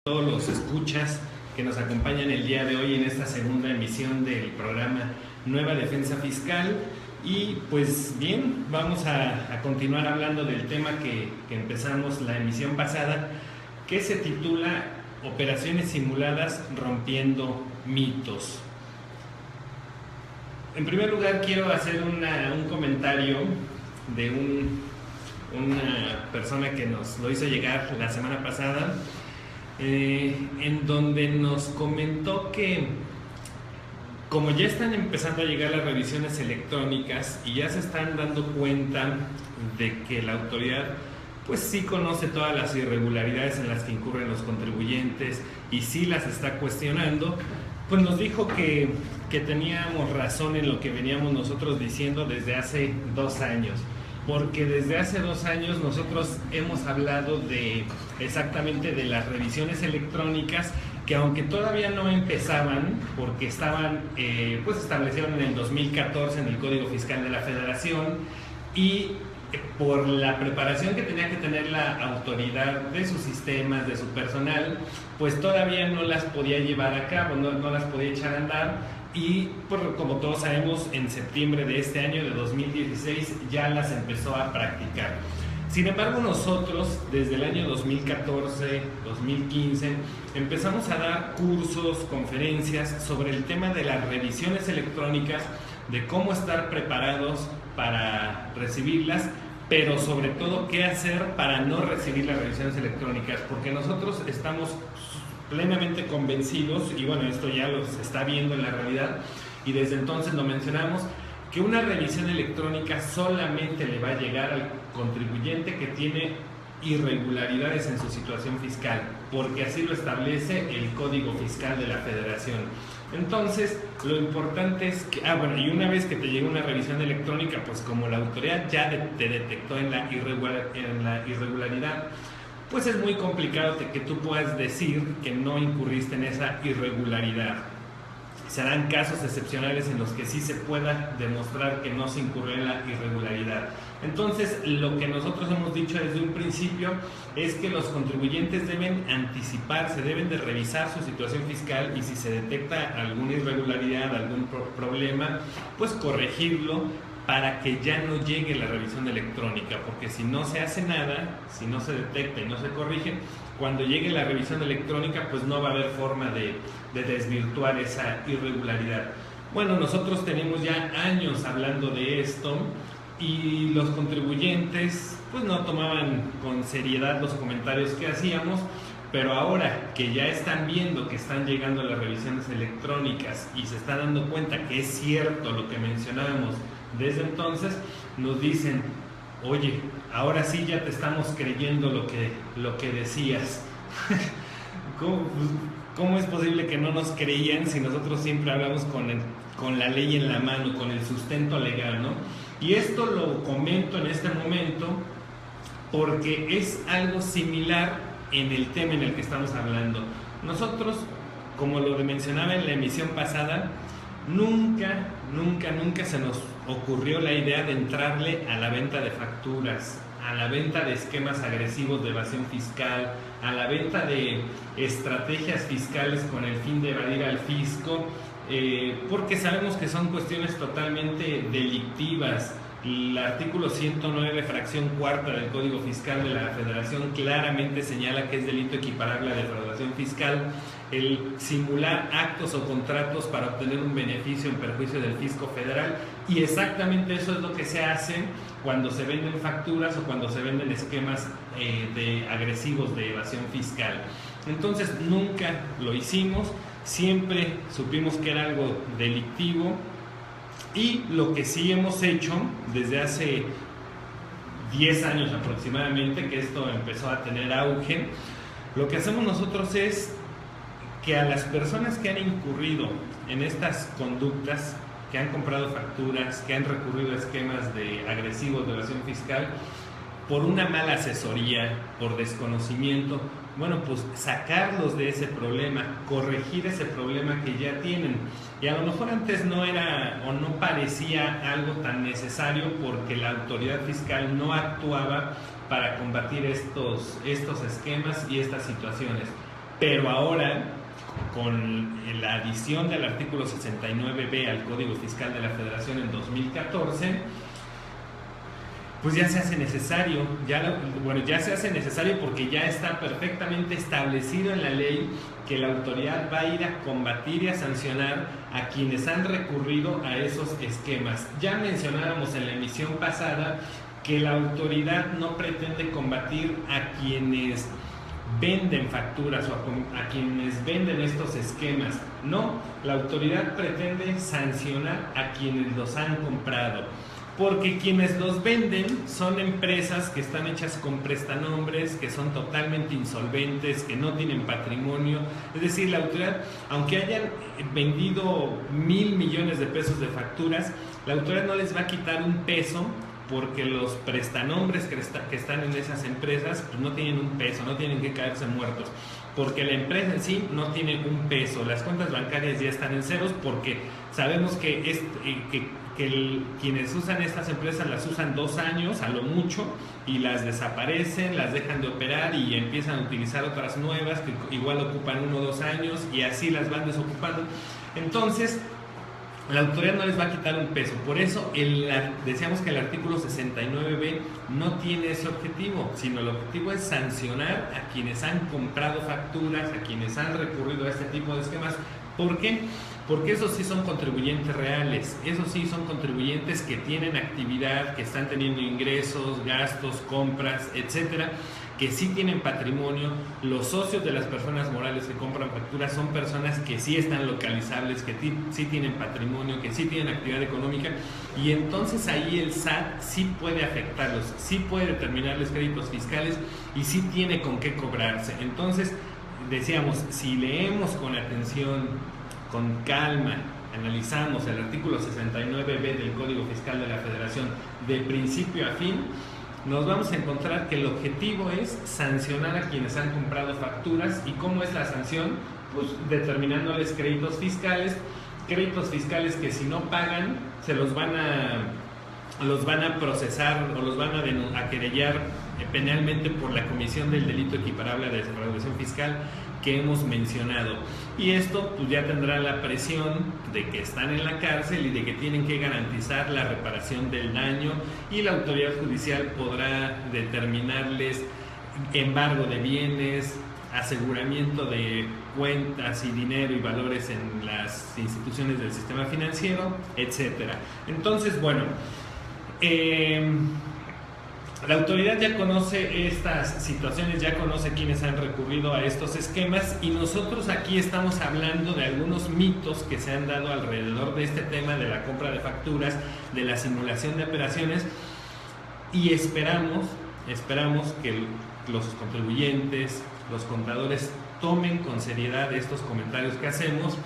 todos los escuchas que nos acompañan el día de hoy en esta segunda emisión del programa Nueva Defensa Fiscal. Y pues bien, vamos a continuar hablando del tema que empezamos la emisión pasada, que se titula Operaciones simuladas rompiendo mitos. En primer lugar, quiero hacer un comentario de una persona que nos lo hizo llegar la semana pasada, en donde nos comentó que como ya están empezando a llegar las revisiones electrónicas y ya se están dando cuenta de que la autoridad pues sí conoce todas las irregularidades en las que incurren los contribuyentes y sí las está cuestionando, pues nos dijo que teníamos razón en lo que veníamos nosotros diciendo desde hace 2 años. Porque desde hace 2 años nosotros hemos hablado exactamente de las revisiones electrónicas, que aunque todavía no empezaban, porque estaban, pues establecieron en el 2014 en el Código Fiscal de la Federación, y por la preparación que tenía que tener la autoridad de sus sistemas, de su personal, pues todavía no las podía llevar a cabo, no las podía echar a andar. Y como todos sabemos, en septiembre de este año, de 2016, ya las empezó a practicar. Sin embargo, nosotros, desde el año 2014, 2015, empezamos a dar cursos, conferencias sobre el tema de las revisiones electrónicas, de cómo estar preparados para recibirlas, pero sobre todo qué hacer para no recibir las revisiones electrónicas, porque nosotros estamos plenamente convencidos, y bueno, esto ya lo se está viendo en la realidad, y desde entonces lo mencionamos, que una revisión electrónica solamente le va a llegar al contribuyente que tiene irregularidades en su situación fiscal, porque así lo establece el Código Fiscal de la Federación. Entonces, lo importante es que, y una vez que te llega una revisión electrónica, pues como la autoridad ya te detectó en la irregularidad, pues es muy complicado que tú puedas decir que no incurriste en esa irregularidad. Serán casos excepcionales en los que sí se pueda demostrar que no se incurrió en la irregularidad. Entonces, lo que nosotros hemos dicho desde un principio es que los contribuyentes deben anticiparse, deben de revisar su situación fiscal, y si se detecta alguna irregularidad, algún problema, pues corregirlo para que ya no llegue la revisión electrónica, porque si no se hace nada, si no se detecta y no se corrige, cuando llegue la revisión electrónica, pues no va a haber forma de desvirtuar esa irregularidad. Bueno, nosotros tenemos ya años hablando de esto, y los contribuyentes pues no tomaban con seriedad los comentarios que hacíamos, pero ahora que ya están viendo que están llegando las revisiones electrónicas y se está dando cuenta que es cierto lo que mencionábamos desde entonces, nos dicen: oye, ahora sí ya te estamos creyendo lo que decías. ¿Cómo es posible que no nos creían si nosotros siempre hablamos con la ley en la mano, con el sustento legal, ¿no? Y esto lo comento en este momento porque es algo similar en el tema en el que estamos hablando. Nosotros, como lo mencionaba en la emisión pasada, nunca se nos ocurrió la idea de entrarle a la venta de facturas, a la venta de esquemas agresivos de evasión fiscal, a la venta de estrategias fiscales con el fin de evadir al fisco, porque sabemos que son cuestiones totalmente delictivas. El artículo 109, fracción cuarta del Código Fiscal de la Federación claramente señala que es delito equiparable a defraudación fiscal el simular actos o contratos para obtener un beneficio en perjuicio del fisco federal, y exactamente eso es lo que se hace cuando se venden facturas o cuando se venden esquemas agresivos de evasión fiscal. Entonces nunca lo hicimos, siempre supimos que era algo delictivo. Y lo que sí hemos hecho desde hace 10 años aproximadamente, que esto empezó a tener auge, lo que hacemos nosotros es que a las personas que han incurrido en estas conductas, que han comprado facturas, que han recurrido a esquemas agresivos de evasión fiscal, por una mala asesoría, por desconocimiento, bueno, pues sacarlos de ese problema, corregir ese problema que ya tienen. Y a lo mejor antes no era o no parecía algo tan necesario porque la autoridad fiscal no actuaba para combatir estos esquemas y estas situaciones. Pero ahora, con la adición del artículo 69B al Código Fiscal de la Federación en 2014, pues ya se hace necesario, ya se hace necesario porque ya está perfectamente establecido en la ley que la autoridad va a ir a combatir y a sancionar a quienes han recurrido a esos esquemas. Ya mencionábamos en la emisión pasada que la autoridad no pretende combatir a quienes venden facturas o a quienes venden estos esquemas. No, la autoridad pretende sancionar a quienes los han comprado, porque quienes los venden son empresas que están hechas con prestanombres, que son totalmente insolventes, que no tienen patrimonio. Es decir, la autoridad, aunque hayan vendido 1,000 millones de pesos de facturas, la autoridad no les va a quitar un peso, porque los prestanombres que están en esas empresas pues no tienen un peso, no tienen que caerse muertos, porque la empresa en sí no tiene un peso. Las cuentas bancarias ya están en ceros, porque sabemos que quienes usan estas empresas las usan 2 años a lo mucho y las desaparecen, las dejan de operar y empiezan a utilizar otras nuevas que igual ocupan 1 o 2 años y así las van desocupando. Entonces la autoridad no les va a quitar un peso. Por eso decíamos que el artículo 69B no tiene ese objetivo, sino el objetivo es sancionar a quienes han comprado facturas, a quienes han recurrido a este tipo de esquemas. ¿Por qué? Porque esos sí son contribuyentes reales, esos sí son contribuyentes que tienen actividad, que están teniendo ingresos, gastos, compras, etcétera, que sí tienen patrimonio. Los socios de las personas morales que compran facturas son personas que sí están localizables, que sí tienen patrimonio, que sí tienen actividad económica, y entonces ahí el SAT sí puede afectarlos, sí puede determinarles créditos fiscales y sí tiene con qué cobrarse. Entonces, decíamos, si leemos con atención, con calma, analizamos el artículo 69B del Código Fiscal de la Federación de principio a fin, nos vamos a encontrar que el objetivo es sancionar a quienes han comprado facturas. ¿Y cómo es la sanción? Pues determinándoles créditos fiscales que si no pagan se los van a procesar o los van a querellar penalmente por la comisión del delito equiparable a la defraudación fiscal que hemos mencionado. Y esto pues ya tendrá la presión de que están en la cárcel y de que tienen que garantizar la reparación del daño, y la autoridad judicial podrá determinarles embargo de bienes, aseguramiento de cuentas y dinero y valores en las instituciones del sistema financiero, etcétera. Entonces, bueno, la autoridad ya conoce estas situaciones, ya conoce quiénes han recurrido a estos esquemas, y nosotros aquí estamos hablando de algunos mitos que se han dado alrededor de este tema de la compra de facturas, de la simulación de operaciones, y esperamos que los contribuyentes, los contadores tomen con seriedad estos comentarios que hacemos,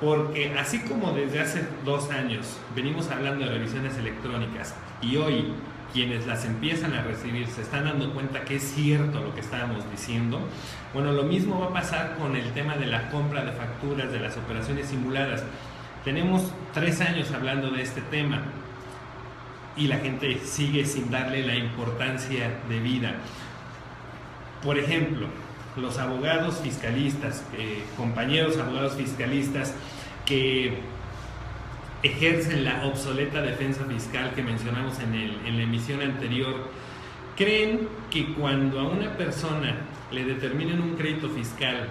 porque así como desde hace 2 años venimos hablando de revisiones electrónicas y hoy quienes las empiezan a recibir se están dando cuenta que es cierto lo que estábamos diciendo, bueno, lo mismo va a pasar con el tema de la compra de facturas, de las operaciones simuladas. Tenemos 3 años hablando de este tema y la gente sigue sin darle la importancia debida. Por ejemplo, los abogados fiscalistas, compañeros abogados fiscalistas que ejercen la obsoleta defensa fiscal que mencionamos en la emisión anterior, creen que cuando a una persona le determinen un crédito fiscal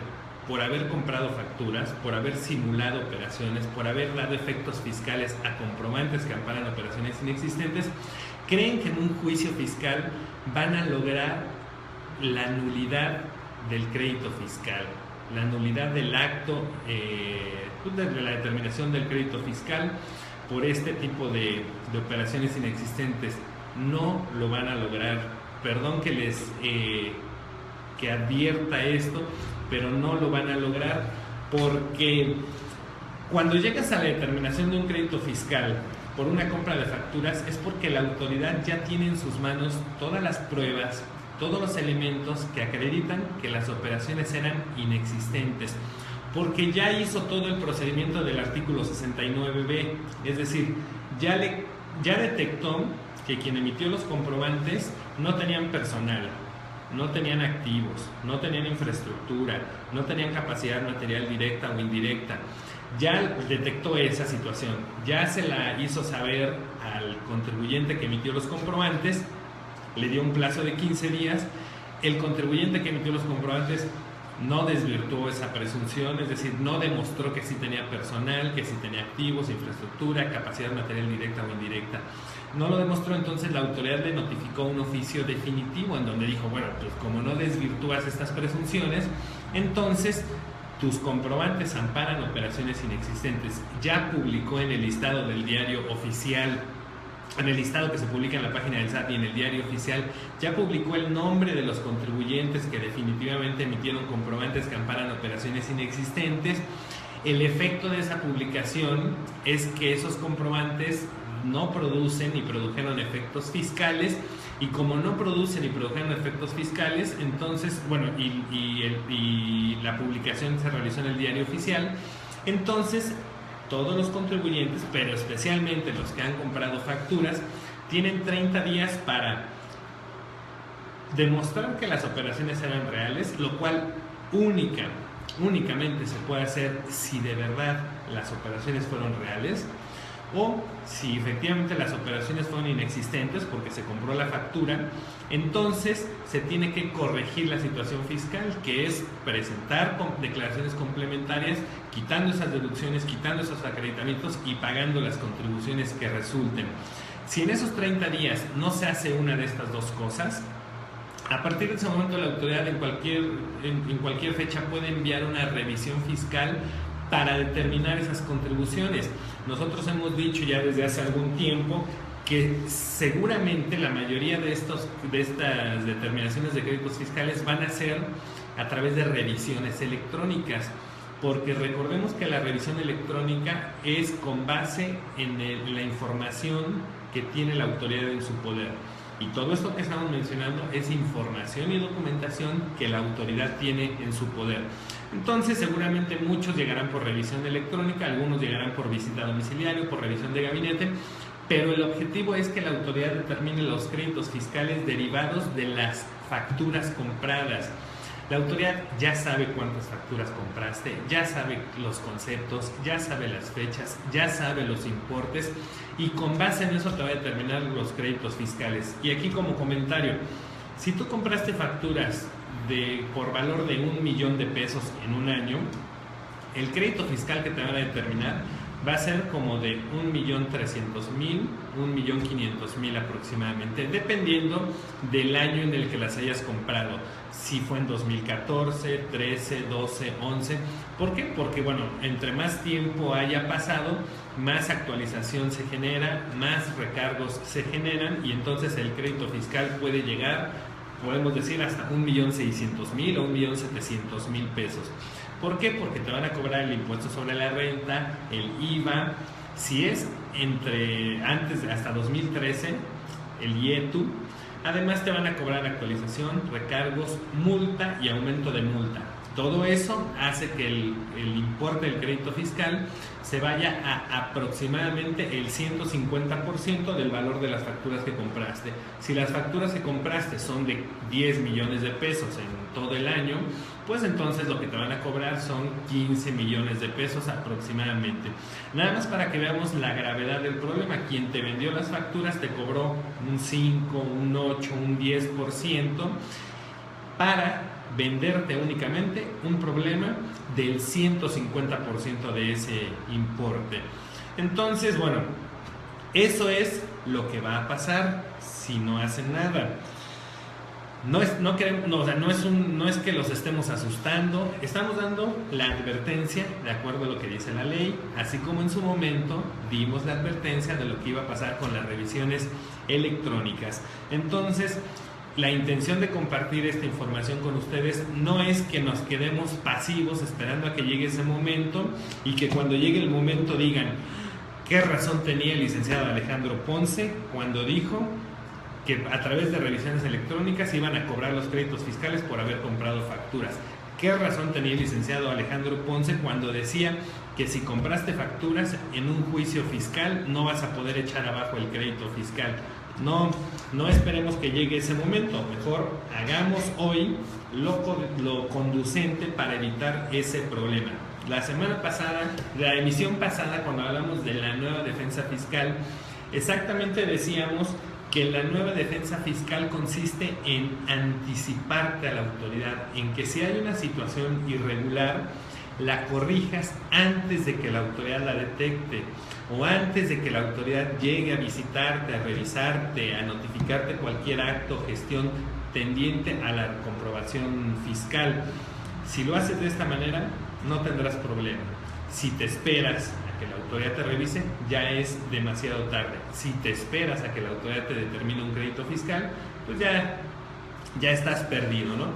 por haber comprado facturas, por haber simulado operaciones, por haber dado efectos fiscales a comprobantes que amparan operaciones inexistentes, creen que en un juicio fiscal van a lograr la nulidad del crédito fiscal, la nulidad del acto de la determinación del crédito fiscal por este tipo de operaciones inexistentes. No lo van a lograr. Perdón que advierta esto, pero no lo van a lograr, porque cuando llegas a la determinación de un crédito fiscal por una compra de facturas es porque la autoridad ya tiene en sus manos todas las pruebas, todos los elementos que acreditan que las operaciones eran inexistentes, porque ya hizo todo el procedimiento del artículo 69B, es decir, ya detectó que quien emitió los comprobantes no tenían personal, no tenían activos, no tenían infraestructura, no tenían capacidad material directa o indirecta. Ya detectó esa situación, ya se la hizo saber al contribuyente que emitió los comprobantes, le dio un plazo de 15 días, el contribuyente que emitió los comprobantes no desvirtuó esa presunción, es decir, no demostró que sí tenía personal, que sí tenía activos, infraestructura, capacidad material directa o indirecta. No lo demostró, entonces la autoridad le notificó un oficio definitivo en donde dijo, bueno, pues como no desvirtúas estas presunciones, entonces tus comprobantes amparan operaciones inexistentes. Ya publicó en el listado del diario oficial, en el listado que se publica en la página del SAT y en el diario oficial, ya publicó el nombre de los contribuyentes que definitivamente emitieron comprobantes que amparan operaciones inexistentes. El efecto de esa publicación es que esos comprobantes no producen ni produjeron efectos fiscales, y como no producen ni produjeron efectos fiscales, entonces, bueno, y la publicación se realizó en el diario oficial, entonces todos los contribuyentes, pero especialmente los que han comprado facturas, tienen 30 días para demostrar que las operaciones eran reales, lo cual únicamente se puede hacer si de verdad las operaciones fueron reales, o si efectivamente las operaciones fueron inexistentes porque se compró la factura. Entonces se tiene que corregir la situación fiscal, que es presentar declaraciones complementarias, quitando esas deducciones, quitando esos acreditamientos y pagando las contribuciones que resulten. Si en esos 30 días no se hace una de estas dos cosas, a partir de ese momento la autoridad en cualquier fecha puede enviar una revisión fiscal para determinar esas contribuciones. Nosotros hemos dicho ya desde hace algún tiempo que seguramente la mayoría de estas determinaciones de créditos fiscales van a ser a través de revisiones electrónicas, porque recordemos que la revisión electrónica es con base en la información que tiene la autoridad en su poder. Y todo esto que estamos mencionando es información y documentación que la autoridad tiene en su poder. Entonces, seguramente muchos llegarán por revisión electrónica, algunos llegarán por visita domiciliaria, por revisión de gabinete, pero el objetivo es que la autoridad determine los créditos fiscales derivados de las facturas compradas. La autoridad ya sabe cuántas facturas compraste, ya sabe los conceptos, ya sabe las fechas, ya sabe los importes, y con base en eso te va a determinar los créditos fiscales. Y aquí como comentario, si tú compraste facturas por valor de 1 millón de pesos en un año, el crédito fiscal que te van a determinar va a ser como de 1.300.000, 1.500.000 aproximadamente, dependiendo del año en el que las hayas comprado. Si fue en 2014, 13, 12, 11. ¿Por qué? Porque, bueno, entre más tiempo haya pasado, más actualización se genera, más recargos se generan, y entonces el crédito fiscal puede llegar, podemos decir, hasta 1.600.000 o 1.700.000 pesos. ¿Por qué? Porque te van a cobrar el impuesto sobre la renta, el IVA, si es antes hasta 2013, el IETU. Además te van a cobrar actualización, recargos, multa y aumento de multa. Todo eso hace que el importe del crédito fiscal se vaya a aproximadamente el 150% del valor de las facturas que compraste. Si las facturas que compraste son de 10 millones de pesos en todo el año, pues entonces lo que te van a cobrar son 15 millones de pesos aproximadamente. Nada más para que veamos la gravedad del problema. Quien te vendió las facturas te cobró un 5, un 8, un 10% para venderte únicamente un problema del 150% de ese importe. Entonces, bueno, eso es lo que va a pasar si no hacen nada. No es que los estemos asustando, estamos dando la advertencia de acuerdo a lo que dice la ley, así como en su momento dimos la advertencia de lo que iba a pasar con las revisiones electrónicas. Entonces, la intención de compartir esta información con ustedes no es que nos quedemos pasivos esperando a que llegue ese momento y que cuando llegue el momento digan qué razón tenía el licenciado Alejandro Ponce cuando dijo que a través de revisiones electrónicas iban a cobrar los créditos fiscales por haber comprado facturas. ¿Qué razón tenía el licenciado Alejandro Ponce cuando decía que si compraste facturas en un juicio fiscal no vas a poder echar abajo el crédito fiscal? No esperemos que llegue ese momento, mejor hagamos hoy lo conducente para evitar ese problema. La semana pasada, la emisión pasada, cuando hablamos de la nueva defensa fiscal, exactamente decíamos que la nueva defensa fiscal consiste en anticiparte a la autoridad, en que si hay una situación irregular, la corrijas antes de que la autoridad la detecte o antes de que la autoridad llegue a visitarte, a revisarte, a notificarte cualquier acto o gestión tendiente a la comprobación fiscal. Si lo haces de esta manera, no tendrás problema. Si te esperas a que la autoridad te revise, ya es demasiado tarde. Si te esperas a que la autoridad te determine un crédito fiscal, pues ya estás perdido, ¿no?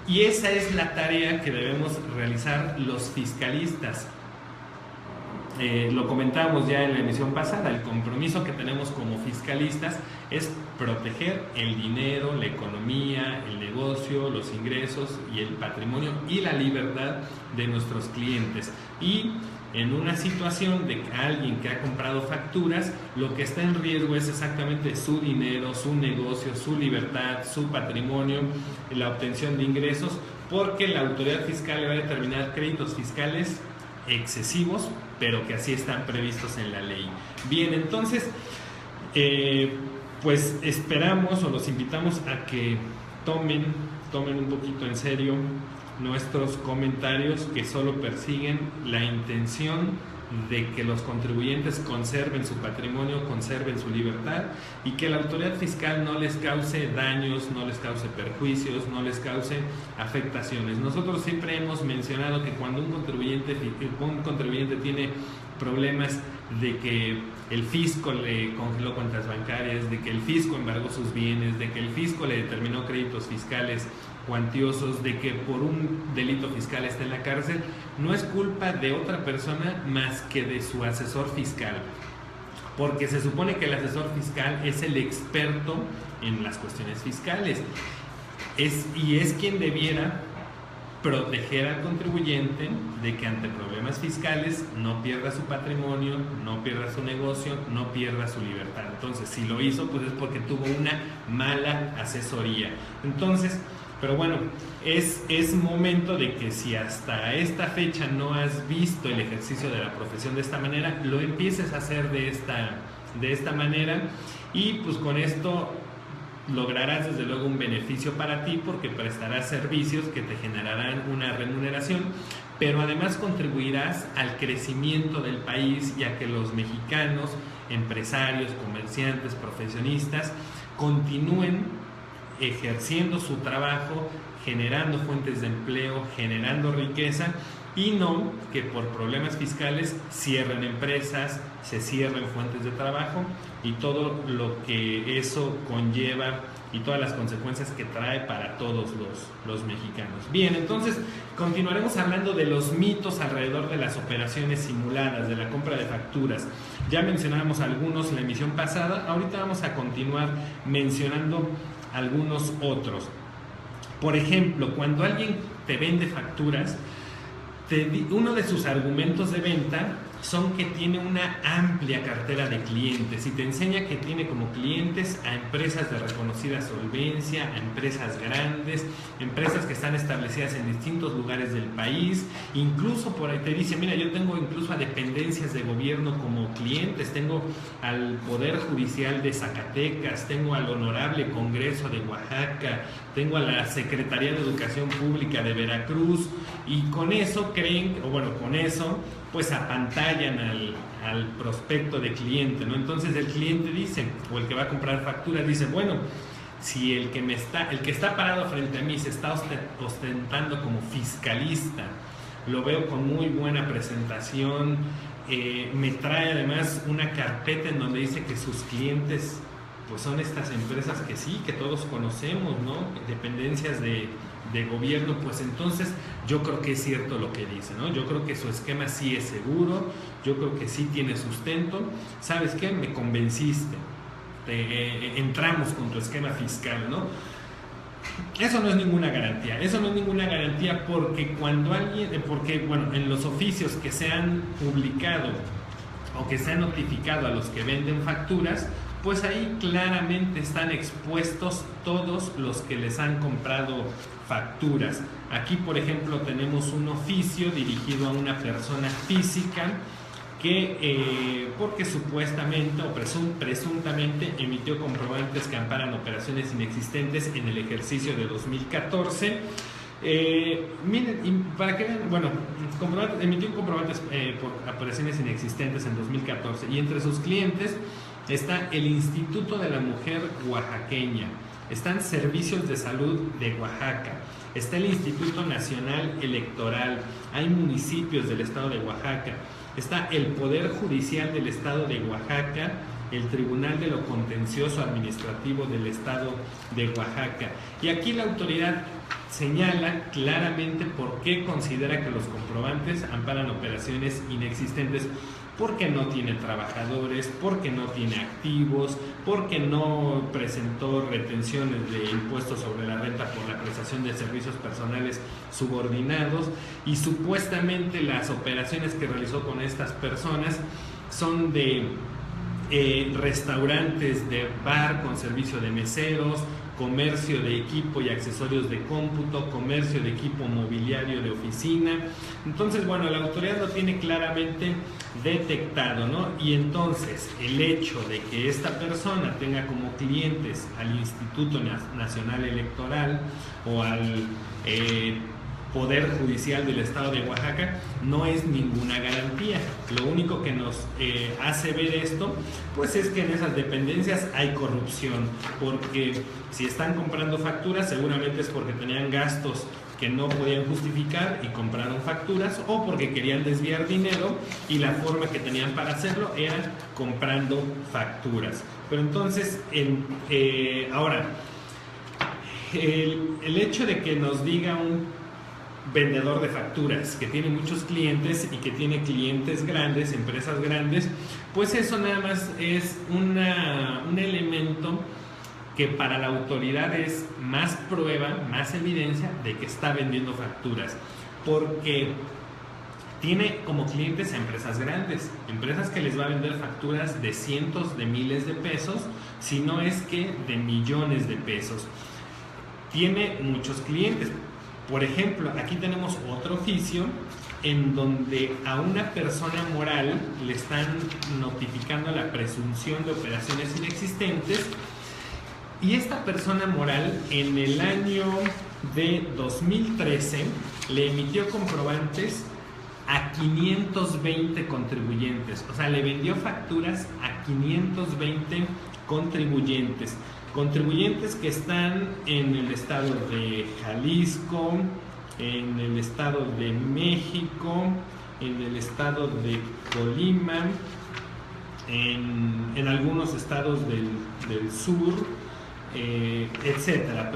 Y esa es la tarea que debemos realizar los fiscalistas. Lo comentábamos ya en la emisión pasada, el compromiso que tenemos como fiscalistas es proteger el dinero, la economía, el negocio, los ingresos y el patrimonio y la libertad de nuestros clientes. Y en una situación de alguien que ha comprado facturas, lo que está en riesgo es exactamente su dinero, su negocio, su libertad, su patrimonio, la obtención de ingresos, porque la autoridad fiscal le va a determinar créditos fiscales excesivos, pero que así están previstos en la ley. Bien, entonces, pues esperamos o los invitamos a que tomen un poquito en serio nuestros comentarios, que solo persiguen la intención de que los contribuyentes conserven su patrimonio, conserven su libertad y que la autoridad fiscal no les cause daños, no les cause perjuicios, no les cause afectaciones. Nosotros siempre hemos mencionado que cuando un contribuyente tiene problemas de que el fisco le congeló cuentas bancarias, de que el fisco embargó sus bienes, de que el fisco le determinó créditos fiscales cuantiosos, de que por un delito fiscal está en la cárcel, no es culpa de otra persona más que de su asesor fiscal, porque se supone que el asesor fiscal es el experto en las cuestiones fiscales, y es quien debiera proteger al contribuyente de que ante problemas fiscales no pierda su patrimonio, no pierda su negocio, no pierda su libertad. Entonces, si lo hizo, pues es porque tuvo una mala asesoría. Entonces, pero bueno, es momento de que si hasta esta fecha no has visto el ejercicio de la profesión de esta manera, lo empieces a hacer de esta manera, y pues con esto lograrás desde luego un beneficio para ti, porque prestarás servicios que te generarán una remuneración, pero además contribuirás al crecimiento del país y a que los mexicanos, empresarios, comerciantes, profesionistas, continúen ejerciendo su trabajo, generando fuentes de empleo, generando riqueza, y no que por problemas fiscales cierren empresas, se cierren fuentes de trabajo y todo lo que eso conlleva y todas las consecuencias que trae para todos los mexicanos. Bien, entonces continuaremos hablando de los mitos alrededor de las operaciones simuladas, de la compra de facturas. Ya mencionamos algunos en la emisión pasada, ahorita vamos a continuar mencionando algunos otros. Por ejemplo, cuando alguien te vende facturas, uno de sus argumentos de venta son que tiene una amplia cartera de clientes y te enseña que tiene como clientes a empresas de reconocida solvencia, a empresas grandes, empresas que están establecidas en distintos lugares del país. Incluso por ahí te dice, mira, yo tengo incluso a dependencias de gobierno como clientes, tengo al Poder Judicial de Zacatecas, tengo al Honorable Congreso de Oaxaca, tengo a la Secretaría de Educación Pública de Veracruz, y con eso creen, o bueno, con eso pues apantallan al prospecto de cliente, ¿no? Entonces el cliente dice, o el que va a comprar facturas dice, bueno, si el que está parado frente a mí se está ostentando como fiscalista, lo veo con muy buena presentación, me trae además una carpeta en donde dice que sus clientes pues son estas empresas que sí, que todos conocemos, ¿no? Dependencias de gobierno, pues entonces yo creo que es cierto lo que dice, ¿no? Yo creo que su esquema sí es seguro, yo creo que sí tiene sustento. ¿Sabes qué? Me convenciste. Entramos con tu esquema fiscal, ¿no? Eso no es ninguna garantía, porque cuando bueno, en los oficios que se han publicado o que se han notificado a los que venden facturas, pues ahí claramente están expuestos todos los que les han comprado facturas. Aquí, por ejemplo, tenemos un oficio dirigido a una persona física que porque supuestamente o presuntamente emitió comprobantes que amparan operaciones inexistentes en el ejercicio de 2014. Miren, y para que vean, bueno, emitió comprobantes por operaciones inexistentes en 2014, y entre sus clientes está el Instituto de la Mujer Oaxaqueña, están Servicios de Salud de Oaxaca, está el Instituto Nacional Electoral, hay municipios del estado de Oaxaca, está el Poder Judicial del estado de Oaxaca, el Tribunal de lo Contencioso Administrativo del estado de Oaxaca. Y aquí la autoridad señala claramente por qué considera que los comprobantes amparan operaciones inexistentes: porque no tiene trabajadores, porque no tiene activos, porque no presentó retenciones de impuestos sobre la renta por la prestación de servicios personales subordinados, y supuestamente las operaciones que realizó con estas personas son de restaurantes de bar con servicio de meseros, comercio de equipo y accesorios de cómputo, comercio de equipo mobiliario de oficina. Entonces, bueno, la autoridad lo tiene claramente detectado, ¿no? Y entonces el hecho de que esta persona tenga como clientes al Instituto Nacional Electoral o al Poder Judicial del estado de Oaxaca no es ninguna garantía. Lo único que nos hace ver esto, pues es que en esas dependencias hay corrupción, porque si están comprando facturas seguramente es porque tenían gastos que no podían justificar y compraron facturas, o porque querían desviar dinero y la forma que tenían para hacerlo era comprando facturas. Pero entonces, ahora, el hecho de que nos diga un vendedor de facturas que tiene muchos clientes y que tiene clientes grandes, empresas grandes, pues eso nada más es un elemento que para la autoridad es más prueba, más evidencia de que está vendiendo facturas, porque tiene como clientes a empresas grandes, empresas que les va a vender facturas de cientos de miles de pesos, si no es que de millones de pesos. Tiene muchos clientes. Por ejemplo, aquí tenemos otro oficio en donde a una persona moral le están notificando la presunción de operaciones inexistentes, y esta persona moral en el año de 2013 le emitió comprobantes a 520 contribuyentes, o sea, le vendió facturas a 520 contribuyentes que están en el estado de Jalisco, en el estado de México, en el estado de Colima, en algunos estados del sur, etcétera.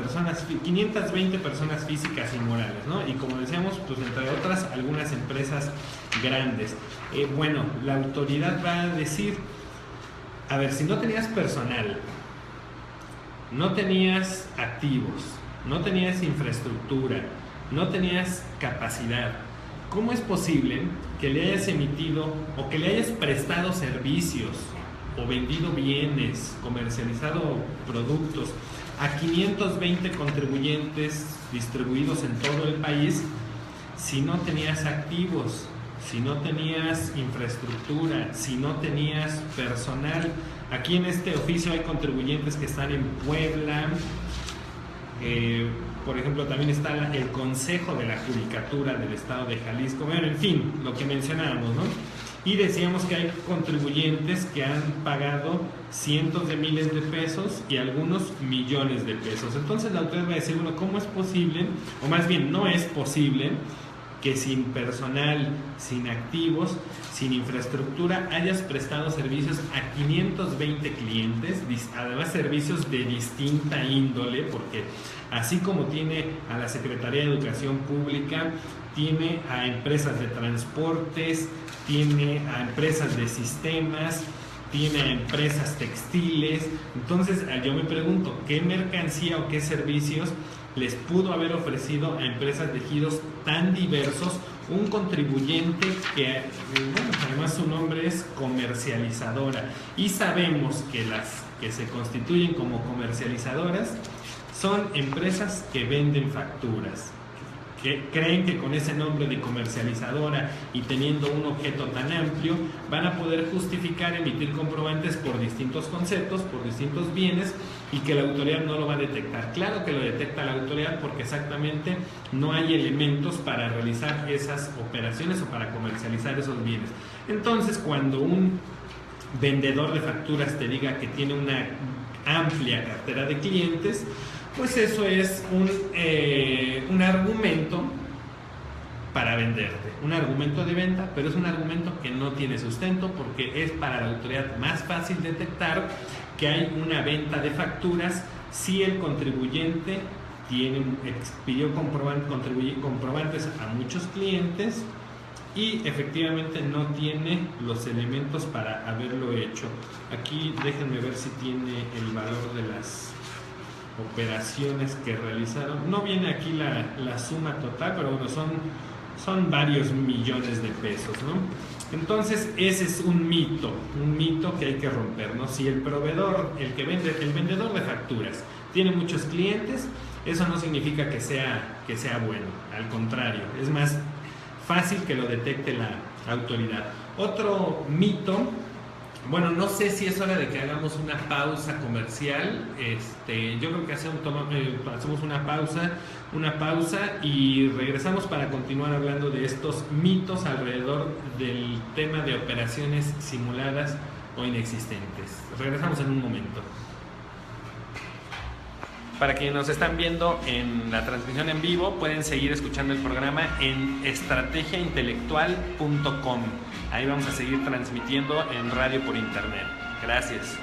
520 personas físicas y morales, ¿no? Y como decíamos, pues entre otras, algunas empresas grandes. Bueno, la autoridad va a decir, a ver, si no tenías personal, no tenías activos, no tenías infraestructura, no tenías capacidad, ¿cómo es posible que le hayas emitido o que le hayas prestado servicios o vendido bienes, comercializado productos a 520 contribuyentes distribuidos en todo el país si no tenías activos, si no tenías infraestructura, si no tenías personal? Aquí en este oficio hay contribuyentes que están en Puebla, por ejemplo, también está el Consejo de la Judicatura del estado de Jalisco, bueno, en fin, lo que mencionábamos, ¿no? Y decíamos que hay contribuyentes que han pagado cientos de miles de pesos y algunos millones de pesos. Entonces la autoridad va a decir, bueno, ¿cómo es posible? O más bien, no es posible que sin personal, sin activos, sin infraestructura, hayas prestado servicios a 520 clientes, además servicios de distinta índole, porque así como tiene a la Secretaría de Educación Pública, tiene a empresas de transportes, tiene a empresas de sistemas, tiene a empresas textiles. Entonces yo me pregunto, ¿qué mercancía o qué servicios les pudo haber ofrecido a empresas de giros tan diversos un contribuyente que, bueno, además su nombre es comercializadora? Y sabemos que las que se constituyen como comercializadoras son empresas que venden facturas, que creen que con ese nombre de comercializadora y teniendo un objeto tan amplio van a poder justificar emitir comprobantes por distintos conceptos, por distintos bienes, y que la autoridad no lo va a detectar. Claro que lo detecta la autoridad porque exactamente no hay elementos para realizar esas operaciones o para comercializar esos bienes. Entonces, cuando un vendedor de facturas te diga que tiene una amplia cartera de clientes, pues eso es un argumento para venderte, un argumento de venta, pero es un argumento que no tiene sustento porque es para la autoridad más fácil detectar que hay una venta de facturas si el contribuyente expidió comprobantes a muchos clientes y efectivamente no tiene los elementos para haberlo hecho. Aquí déjenme ver si tiene el valor de las operaciones que realizaron. No viene aquí la suma total, pero bueno, son varios millones de pesos, ¿no? Entonces ese es un mito que hay que romper, ¿no? Si el proveedor, el vendedor de facturas tiene muchos clientes, eso no significa que sea bueno, al contrario, es más fácil que lo detecte la autoridad. Otro mito, bueno, no sé si es hora de que hagamos una pausa comercial. Yo creo que hacemos una pausa y regresamos para continuar hablando de estos mitos alrededor del tema de operaciones simuladas o inexistentes. Regresamos en un momento. Para quienes nos están viendo en la transmisión en vivo, pueden seguir escuchando el programa en estrategiaintelectual.com. Ahí vamos a seguir transmitiendo en radio por internet. Gracias.